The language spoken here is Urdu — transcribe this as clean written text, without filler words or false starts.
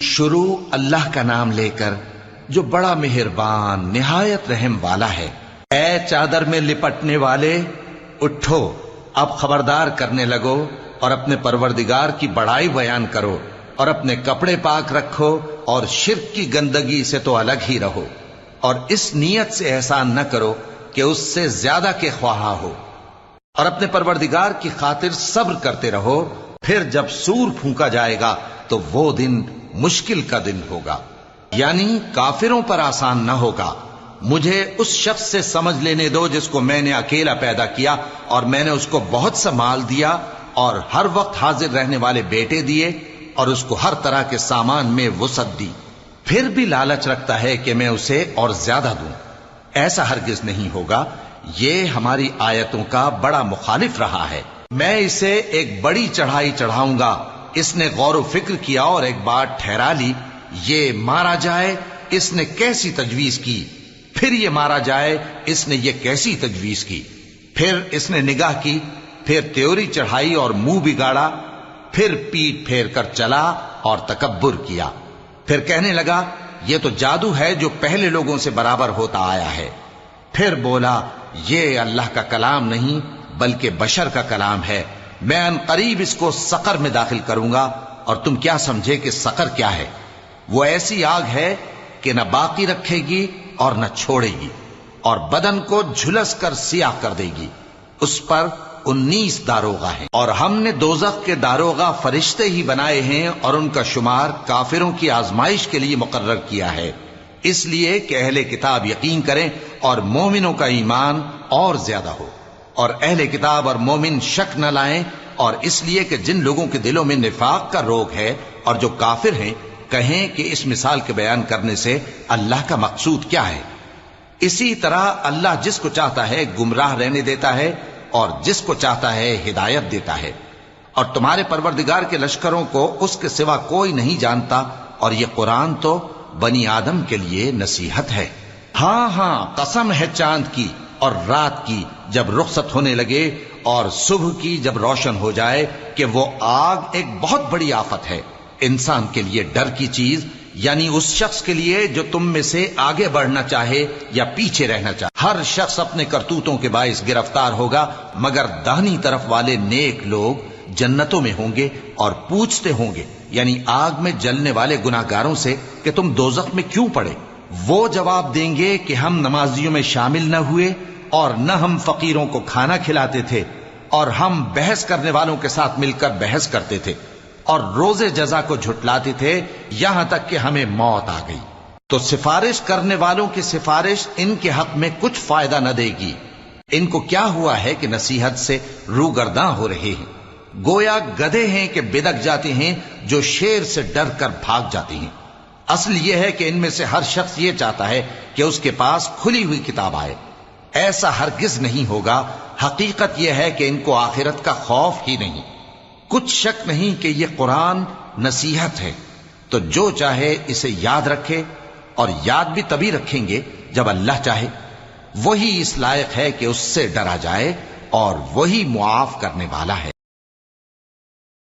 شروع اللہ کا نام لے کر جو بڑا مہربان نہایت رحم والا ہے۔ اے چادر میں لپٹنے والے، اٹھو، اب خبردار کرنے لگو اور اپنے پروردگار کی بڑائی بیان کرو اور اپنے کپڑے پاک رکھو اور شرک کی گندگی سے تو الگ ہی رہو، اور اس نیت سے احسان نہ کرو کہ اس سے زیادہ کے خواہاں ہو، اور اپنے پروردگار کی خاطر صبر کرتے رہو۔ پھر جب سور پھونکا جائے گا تو وہ دن مشکل کا دن ہوگا، یعنی کافروں پر آسان نہ ہوگا۔ مجھے اس شخص سے سمجھ لینے دو جس کو میں نے اکیلا پیدا کیا اور میں نے اس کو بہت سا مال دیا اور ہر وقت حاضر رہنے والے بیٹے دیے اور اس کو ہر طرح کے سامان میں وسعت دی، پھر بھی لالچ رکھتا ہے کہ میں اسے اور زیادہ دوں۔ ایسا ہرگز نہیں ہوگا، یہ ہماری آیتوں کا بڑا مخالف رہا ہے۔ میں اسے ایک بڑی چڑھائی چڑھاؤں گا۔ اس نے غور و فکر کیا اور ایک بات ٹھہرا لی، یہ مارا جائے، اس نے کیسی تجویز کی، پھر یہ مارا جائے، اس نے یہ کیسی تجویز کی۔ پھر اس نے نگاہ کی، پھر تیوری چڑھائی اور منہ بگاڑا، پھر پیٹ پھیر کر چلا اور تکبر کیا، پھر کہنے لگا یہ تو جادو ہے جو پہلے لوگوں سے برابر ہوتا آیا ہے۔ پھر بولا یہ اللہ کا کلام نہیں بلکہ بشر کا کلام ہے، میں ان قریب اس کو سقر میں داخل کروں گا، اور تم کیا سمجھے کہ سقر کیا ہے؟ وہ ایسی آگ ہے کہ نہ باقی رکھے گی اور نہ چھوڑے گی، اور بدن کو جھلس کر سیاہ کر دے گی۔ اس پر 19 داروغہ ہیں، اور ہم نے دوزخ کے داروغہ فرشتے ہی بنائے ہیں، اور ان کا شمار کافروں کی آزمائش کے لیے مقرر کیا ہے، اس لیے کہ اہل کتاب یقین کریں اور مومنوں کا ایمان اور زیادہ ہو، اور اہل کتاب اور مومن شک نہ لائیں، اور اس لیے کہ جن لوگوں کے دلوں میں نفاق کا روگ ہے اور جو کافر ہیں کہیں کہ اس مثال کے بیان کرنے سے اللہ کا مقصود کیا ہے۔ اسی طرح اللہ جس کو چاہتا ہے گمراہ رہنے دیتا ہے اور جس کو چاہتا ہے ہدایت دیتا ہے، اور تمہارے پروردگار کے لشکروں کو اس کے سوا کوئی نہیں جانتا، اور یہ قرآن تو بنی آدم کے لیے نصیحت ہے۔ ہاں ہاں، قسم ہے چاند کی اور رات کی جب رخصت ہونے لگے، اور صبح کی جب روشن ہو جائے، کہ وہ آگ ایک بہت بڑی آفت ہے، انسان کے لیے ڈر کی چیز، یعنی اس شخص کے لیے جو تم میں سے آگے بڑھنا چاہے یا پیچھے رہنا چاہے۔ ہر شخص اپنے کرتوتوں کے باعث گرفتار ہوگا، مگر داہنی طرف والے نیک لوگ جنتوں میں ہوں گے اور پوچھتے ہوں گے، یعنی آگ میں جلنے والے گناہگاروں سے، کہ تم دوزخ میں کیوں پڑے؟ وہ جواب دیں گے کہ ہم نمازیوں میں شامل نہ ہوئے، اور نہ ہم فقیروں کو کھانا کھلاتے تھے، اور ہم بحث کرنے والوں کے ساتھ مل کر بحث کرتے تھے، اور روز جزا کو جھٹلاتے تھے، یہاں تک کہ ہمیں موت آ گئی۔ تو سفارش کرنے والوں کی سفارش ان کے حق میں کچھ فائدہ نہ دے گی۔ ان کو کیا ہوا ہے کہ نصیحت سے روگرداں ہو رہے ہیں؟ گویا گدھے ہیں کہ بدک جاتے ہیں جو شیر سے ڈر کر بھاگ جاتے ہیں۔ اصل یہ ہے کہ ان میں سے ہر شخص یہ چاہتا ہے کہ اس کے پاس کھلی ہوئی کتاب آئے، ایسا ہرگز نہیں ہوگا۔ حقیقت یہ ہے کہ ان کو آخرت کا خوف ہی نہیں۔ کچھ شک نہیں کہ یہ قرآن نصیحت ہے، تو جو چاہے اسے یاد رکھے، اور یاد بھی تبھی رکھیں گے جب اللہ چاہے۔ وہی اس لائق ہے کہ اس سے ڈرا جائے، اور وہی معاف کرنے والا ہے۔